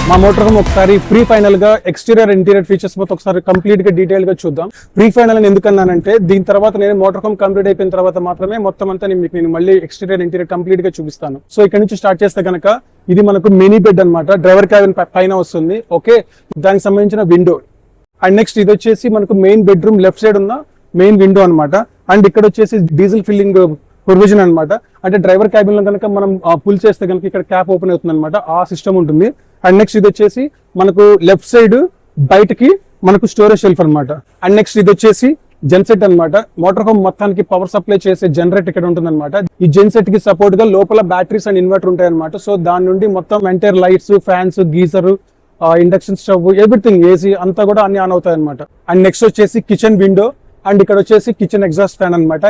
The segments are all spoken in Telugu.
మా మోటార్ హోమ్ ఒకసారి ప్రీ ఫైనల్ గా ఎక్స్టీరియర్ ఇంటీరియర్ ఫీచర్స్ మొత్తం ఒకసారి కంప్లీట్ గా డీటెయిల్ గా చూద్దాం. ప్రీ ఫైనల్ అని ఎందుకన్నానంటే దీని తర్వాత నేను మోటార్ హోమ్ కంప్లీట్ అయిపోయిన తర్వాత మాత్రమే మొత్తం అంతా నేను మళ్ళీ ఎక్స్టీరియర్ ఇంటీరియర్ కంప్లీట్ గా చూపిస్తాను. సో ఇక్కడ నుంచి స్టార్ట్ చేస్తే కనుక ఇది మనకు మినీ బెడ్ అన్నమాట. డ్రైవర్ క్యాబిన్ పైన వస్తుంది. ఓకే, దానికి సంబంధించిన విండో. అండ్ నెక్స్ట్ ఇది వచ్చేసి మనకు మెయిన్ బెడ్రూమ్ లెఫ్ట్ సైడ్ ఉన్న మెయిన్ విండో అనమాట. అండ్ ఇక్కడ వచ్చేసి డీజిల్ ఫిల్లింగ్ ప్రొవిజన్ అనమాట. అంటే డ్రైవర్ క్యాబిన్ లో కనుక మనం పుల్ చేస్తే కనుక ఇక్కడ క్యాప్ ఓపెన్ అవుతుంది అనమాట. ఆ సిస్టమ్ ఉంటుంది. అండ్ నెక్స్ట్ ఇది వచ్చేసి మనకు లెఫ్ట్ సైడ్ బయటకి మనకు స్టోరేజ్ షెల్ఫ్ అనమాట. అండ్ నెక్స్ట్ ఇది వచ్చేసి జెన్సెట్ అనమాట. మోటార్ హోమ్ మొత్తానికి పవర్ సప్లై చేసే జనరేట్ ఇక్కడ ఉంటుంది అనమాట. ఈ జెన్సెట్ కి సపోర్ట్ గా లోపల బ్యాటరీస్ అండ్ ఇన్వర్టర్ ఉంటాయి అనమాట. సో దాని నుండి మొత్తం entire lights, fans, geyser, induction stove, everything, AC అంతా కూడా అన్ని ఆన్ అవుతాయి అనమాట. అండ్ నెక్స్ట్ వచ్చేసి కిచెన్ విండో. అండ్ ఇక్కడ వచ్చేసి కిచెన్ ఎగ్జాస్ట్ ఫ్యాన్ అనమాట.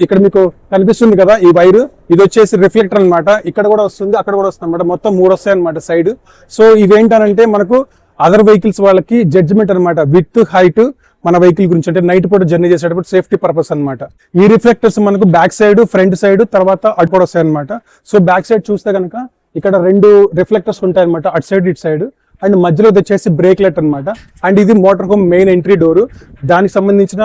ఇక్కడ మీకు కనిపిస్తుంది కదా ఈ వైర్, ఇది వచ్చేసి రిఫ్లెక్టర్ అనమాట. ఇక్కడ కూడా వస్తుంది, అక్కడ కూడా వస్తుంది అనమాట. మొత్తం 3 వస్తాయి అనమాట సైడ్. సో ఇవేంటనంటే మనకు అదర్ వెహికల్స్ వాళ్ళకి జడ్జిమెంట్ అనమాట. విత్ హైట్ మన వెహికల్ గురించి, అంటే నైట్ పూట జర్నీ చేసేటప్పుడు సేఫ్టీ పర్పస్ అనమాట. ఈ రిఫ్లెక్టర్స్ మనకు బ్యాక్ సైడ్, ఫ్రంట్ సైడ్, తర్వాత అటు కూడా వస్తాయి అనమాట. సో బ్యాక్ సైడ్ చూస్తే కనుక ఇక్కడ 2 రిఫ్లెక్టర్స్ ఉంటాయి అనమాట, అటు సైడ్ ఇటు సైడ్. అండ్ మధ్యలో వచ్చేసి బ్రేక్ లైట్ అనమాట. అండ్ ఇది motor home main entry door, దానికి సంబంధించిన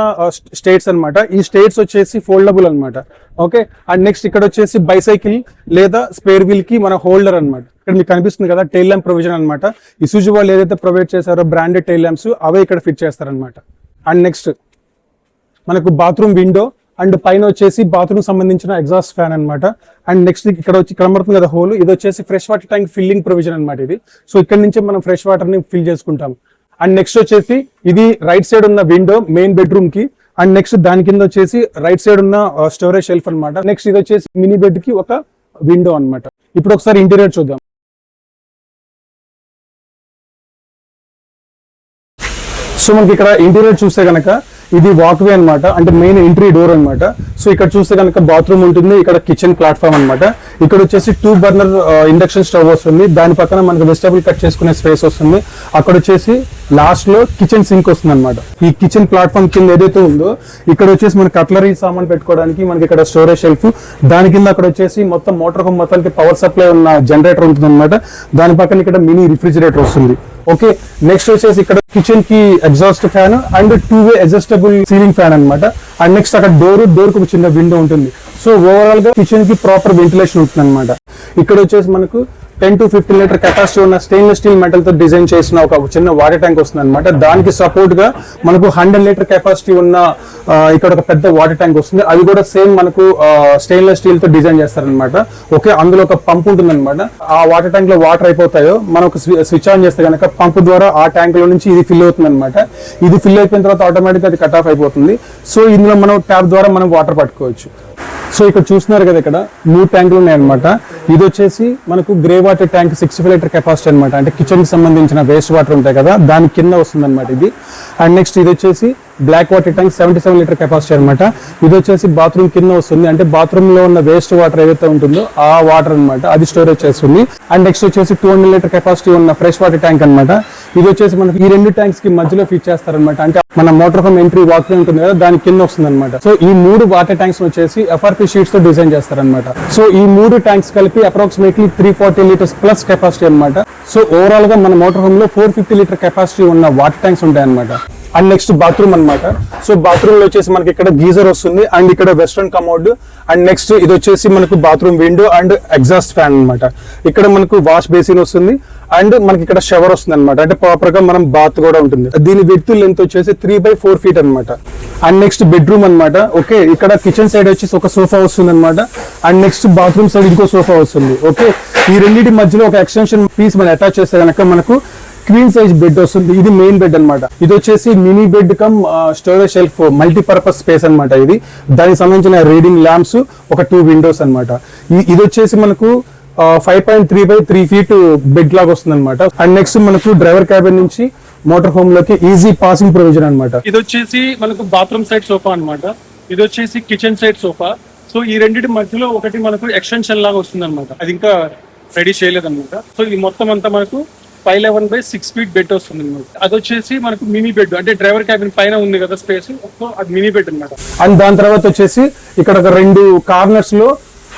స్టేట్స్ అనమాట. ఈ స్టేట్స్ వచ్చేసి ఫోల్డబుల్ అనమాట. ఓకే, అండ్ నెక్స్ట్ ఇక్కడ వచ్చేసి బైసైకిల్ లేదా స్పేర్ వీల్ కి మన హోల్డర్ అనమాట. ఇక్కడ మీకు కనిపిస్తుంది కదా టైల్ ల్యాంప్ ప్రొవిజన్ అనమాట. ఇసుజు వాళ్ళు ఏదైతే ప్రొవైడ్ చేశారో బ్రాండెడ్ టైల్ ల్యాంప్స్ అవే ఇక్కడ ఫిట్ చేస్తారనమాట. అండ్ నెక్స్ట్ మనకు బాత్రూమ్ విండో. అండ్ పైన వచ్చేసి బాత్రూమ్ సంబంధించిన ఎగ్జాస్ట్ ఫ్యాన్ అనమాట. అండ్ నెక్స్ట్ ఇక్కడ వచ్చి కనబడుతుంది కదా హోల్, ఇది వచ్చేసి fresh water tank filling provision అనమాట ఇది. సో ఇక్కడ నుంచి మనం ఫ్రెష్ వాటర్ ని ఫిల్ చేసుకుంటాం. అండ్ నెక్స్ట్ వచ్చేసి ఇది రైట్ సైడ్ ఉన్న విండో మెయిన్ బెడ్రూమ్ కి. అండ్ నెక్స్ట్ దాని కింద వచ్చేసి రైట్ సైడ్ ఉన్న స్టోరేజ్ షెల్ఫ్ అనమాట. నెక్స్ట్ ఇది వచ్చేసి మినీ బెడ్ కి ఒక విండో అనమాట. ఇప్పుడు ఒకసారి ఇంటీరియర్ చూద్దాం. సో మనకి ఇక్కడ ఇంటీరియర్ చూస్తే కనుక ఇది వాక్వే అనమాట, అంటే మెయిన్ ఎంట్రీ డోర్ అనమాట. సో ఇక్కడ చూస్తే కనుక బాత్రూమ్ ఉంటుంది, ఇక్కడ కిచెన్ ప్లాట్ఫామ్ అనమాట. ఇక్కడ వచ్చేసి 2 బర్నర్ ఇండక్షన్ స్టవ్ వస్తుంది, దాని పక్కన మనకు వెజిటబుల్ కట్ చేసుకునే స్పేస్ వస్తుంది. అక్కడ వచ్చేసి లాస్ట్ లో కిచెన్ సింక్ వస్తుంది అనమాట. ఈ కిచెన్ ప్లాట్ఫామ్ కింద ఏదైతే ఉందో ఇక్కడ వచ్చేసి మన కట్లరీ సామాన్ పెట్టుకోవడానికి మనకి ఇక్కడ స్టోరేజ్ షెల్ఫ్, దాని కింద అక్కడ వచ్చేసి మొత్తం మోటార్ హోమ్ మొత్తానికి పవర్ సప్లై ఉన్న జనరేటర్ ఉంటుంది అనమాట. దాని పక్కన ఇక్కడ మినీ రిఫ్రిజిరేటర్ వస్తుంది. ఓకే, నెక్స్ట్ వచ్చేసి ఇక్కడ కిచెన్ కి exhaust fan and two way adjustable ceiling fan అనమాట. అండ్ నెక్స్ట్ అక్కడ డోర్ కు ఒక చిన్న విండో ఉంటుంది. సో ఓవరాల్ గా కిచెన్ కి ప్రాపర్ వెంటిలేషన్ ఉంటుంది అనమాట. ఇక్కడ వచ్చేసి మనకు 10 to 15 లీటర్ కెపాసిటీ ఉన్న స్టెయిన్లెస్ స్టీల్ మెటల్ తో డిజైన్ చేసిన ఒక చిన్న వాటర్ ట్యాంక్ వస్తుంది అనమాట. దానికి సపోర్ట్ గా మనకు 100 లీటర్ కెపాసిటీ ఉన్న ఇక్కడ ఒక పెద్ద వాటర్ ట్యాంక్ వస్తుంది. అది కూడా సేమ్ మనకు స్టెయిన్లెస్ స్టీల్ తో డిజైన్ చేస్తారనమాట. ఓకే, అందులో ఒక పంప్ ఉంటుంది అనమాట. ఆ వాటర్ ట్యాంక్ లో వాటర్ అయిపోతాయో మనం ఒక స్విచ్ ఆన్ చేస్తే కనుక పంప్ ద్వారా ఆ ట్యాంక్ లో నుంచి ఇది ఫిల్ అవుతుంది అనమాట. ఇది ఫిల్ అయిపోయిన తర్వాత ఆటోమేటిక్ అది కట్ ఆఫ్ అయిపోతుంది. సో ఇందులో మనం ట్యాప్ ద్వారా మనం వాటర్ పట్టుకోవచ్చు. సో ఇక్కడ చూస్తున్నారు కదా, ఇక్కడ 3 ట్యాంకులు ఉన్నాయి అనమాట. ఇది వచ్చేసి మనకు grey water tank 65 litre capacity అనమాట. అంటే కిచెన్ కి సంబంధించిన వేస్ట్ వాటర్ ఉంటాయి కదా, దాని కింద వస్తుంది అనమాట ఇది. అండ్ నెక్స్ట్ ఇది వచ్చేసి black water tank 77 litre capacity అనమాట. ఇది వచ్చేసి బాత్రూమ్ కింద వస్తుంది, అంటే బాత్రూమ్ లో ఉన్న వేస్ట్ వాటర్ ఏదైతే ఉంటుందో ఆ వాటర్ అనమాట, అది స్టోరేజ్ చేస్తుంది. అండ్ నెక్స్ట్ వచ్చేసి 200 లీటర్ కెపాసిటీ ఉన్న ఫ్రెష్ వాటర్ ట్యాంక్ అనమాట. ఇది వచ్చేసి మనకి ఈ 2 ట్యాంక్స్ కి మధ్యలో ఫిట్ చేస్తారనమాట. అంటే మన మోటార్ హోమ్ ఎంట్రీ వాక్వే ఉంటుంది కదా, దాని కింద వస్తుంది అనమాట. సో ఈ 3 వాటర్ ట్యాంక్స్ వచ్చేసి FRP షీట్స్ తో డిజైన్ చేస్తారనమాట. సో ఈ 3 ట్యాంక్స్ కలిపి అప్రాక్సిమేట్లీ 340 లీటర్స్ ప్లస్ కెపాసిటీ అనమాట. సో ఓవరాల్ గా మన మోటార్ హోమ్ లో 450 లీటర్ కెపాసిటీ ఉన్న వాటర్ ట్యాంక్స్ ఉంటాయి అనమాట. అండ్ నెక్స్ట్ బాత్రూమ్ అనమాట. సో బాత్రూమ్ లో వచ్చేసి మనకి ఇక్కడ గీజర్ వస్తుంది అండ్ ఇక్కడ వెస్టర్న్ కమోడ్. అండ్ నెక్స్ట్ ఇది వచ్చేసి మనకు bathroom window and exhaust fan అనమాట. ఇక్కడ మనకు వాష్ బేసిన్ వస్తుంది అండ్ మనకి ఇక్కడ షవర్ వస్తుంది అనమాట. అంటే ప్రాపర్ గా మనం బాత్ కూడా ఉంటుంది. దీని విడ్త్ లెంత్ వచ్చేసి 3/4 ఫీట్ అనమాట. అండ్ నెక్స్ట్ బెడ్రూమ్ అనమాట. ఓకే, ఇక్కడ కిచెన్ సైడ్ వచ్చేసి ఒక సోఫా వస్తుంది అనమాట. అండ్ నెక్స్ట్ బాత్రూమ్ సైడ్ ఇంకో సోఫా వస్తుంది. ఓకే, ఈ రెండింటి మధ్యలో ఒక ఎక్స్టెన్షన్ పీస్ మనం అటాచ్ చేస్తే కనుక మనకు క్వీన్ సైజ్ బెడ్ వస్తుంది. ఇది మెయిన్ బెడ్ అనమాట. ఇది వచ్చేసి mini bed come storage shelf multipurpose space అనమాట. ఇది దానికి సంబంధించిన రీడింగ్ ల్యాంప్స్, ఒక 2 విండోస్ అనమాట. ఇది వచ్చేసి మనకు 5.3/3 ఫీట్ బెడ్ లాగా వస్తుంది అనమాట. అండ్ నెక్స్ట్ మనకు డ్రైవర్ క్యాబిన్ నుంచి మోటార్ హోమ్ లోకి ఈజీ పాసింగ్ ప్రొవిజన్ అనమాట. ఇది వచ్చేసి మనకు బాత్రూమ్ సైడ్ సోఫా అనమాట. ఇది వచ్చేసి కిచెన్ సైడ్ సోఫా. సో ఈ రెండింటి మధ్యలో ఒకటి మనకు ఎక్స్టెన్షన్ లాగా వస్తుంది అనమాట. అది ఇంకా రెడీ చేయలేదు అనమాట. సో ఇది మొత్తం అంతా మనకు 511/6 ఫీట్ బెడ్ వస్తుంది అనమాట. అది వచ్చేసి మనకు మినీ బెడ్, అంటే డ్రైవర్ క్యాబిన్ పైన ఉంది కదా స్పేస్, సో అది మినీ బెడ్ అనమాట. అండ్ దాని తర్వాత వచ్చేసి ఇక్కడ ఒక 2 కార్నర్స్ లో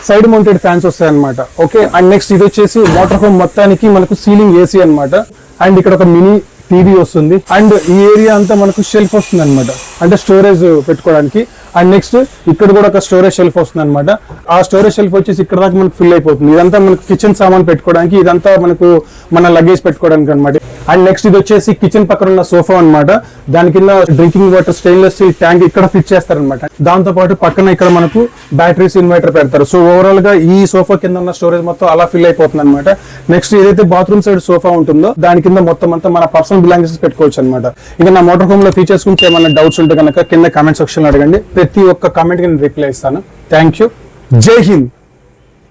సైడ్ మౌంటెడ్ ఫ్యాన్స్ వస్తాయి అనమాట. ఓకే, అండ్ నెక్స్ట్ ఇది వచ్చేసి మోటార్ హోమ్ మొత్తానికి మనకు సీలింగ్ ఏసీ అనమాట. అండ్ ఇక్కడ ఒక మినీ టీవీ వస్తుంది అండ్ ఈ ఏరియా అంతా మనకు షెల్ఫ్ వస్తుంది అనమాట, అంటే స్టోరేజ్ పెట్టుకోవడానికి. అండ్ నెక్స్ట్ ఇక్కడ కూడా ఒక స్టోరేజ్ షెల్ఫ్ వస్తుంది అనమాట. ఆ స్టోరేజ్ షెల్ఫ్ వచ్చేసి ఇక్కడ దాకా మనకు ఫిల్ అయిపోతుంది. ఇదంతా మనకు కిచెన్ సామాన్ పెట్టుకోవడానికి, ఇదంతా మనకు మన లగేజ్ పెట్టుకోవడానికి అనమాట. అండ్ నెక్స్ట్ ఇది వచ్చేసి కిచెన్ పక్కన ఉన్న సోఫా అనమాట. దాని కింద drinking water stainless steel tank ఇక్కడ ఫిట్ చేస్తారనమాట. దాంతో పాటు పక్కన ఇక్కడ మనకు బ్యాటరీస్, ఇన్వర్టర్ పెడతారు. సో ఓవరాల్ గా ఈ సోఫా కింద ఉన్న స్టోరేజ్ మొత్తం అలా ఫిల్ అయిపోతుంది అనమాట. నెక్స్ట్ ఏదైతే బాత్రూమ్ సైడ్ సోఫా ఉంటుందో దాని కింద మొత్తం అంతా మన పర్సనల్ బిలాంగింగ్స్ పెట్టుకోవచ్చు అనమాట. ఇంకా నా మోటార్ హోమ్ లో ఫీచర్స్ గురించి ఏమైనా డౌట్స్ ఉంటే కనుక కింద కామెంట్ సెక్షన్ లో అడగండి. ప్రతి ఒక్క కామెంట్ కి నేను రిప్లై ఇస్తాను. Thank you. జై హింద్.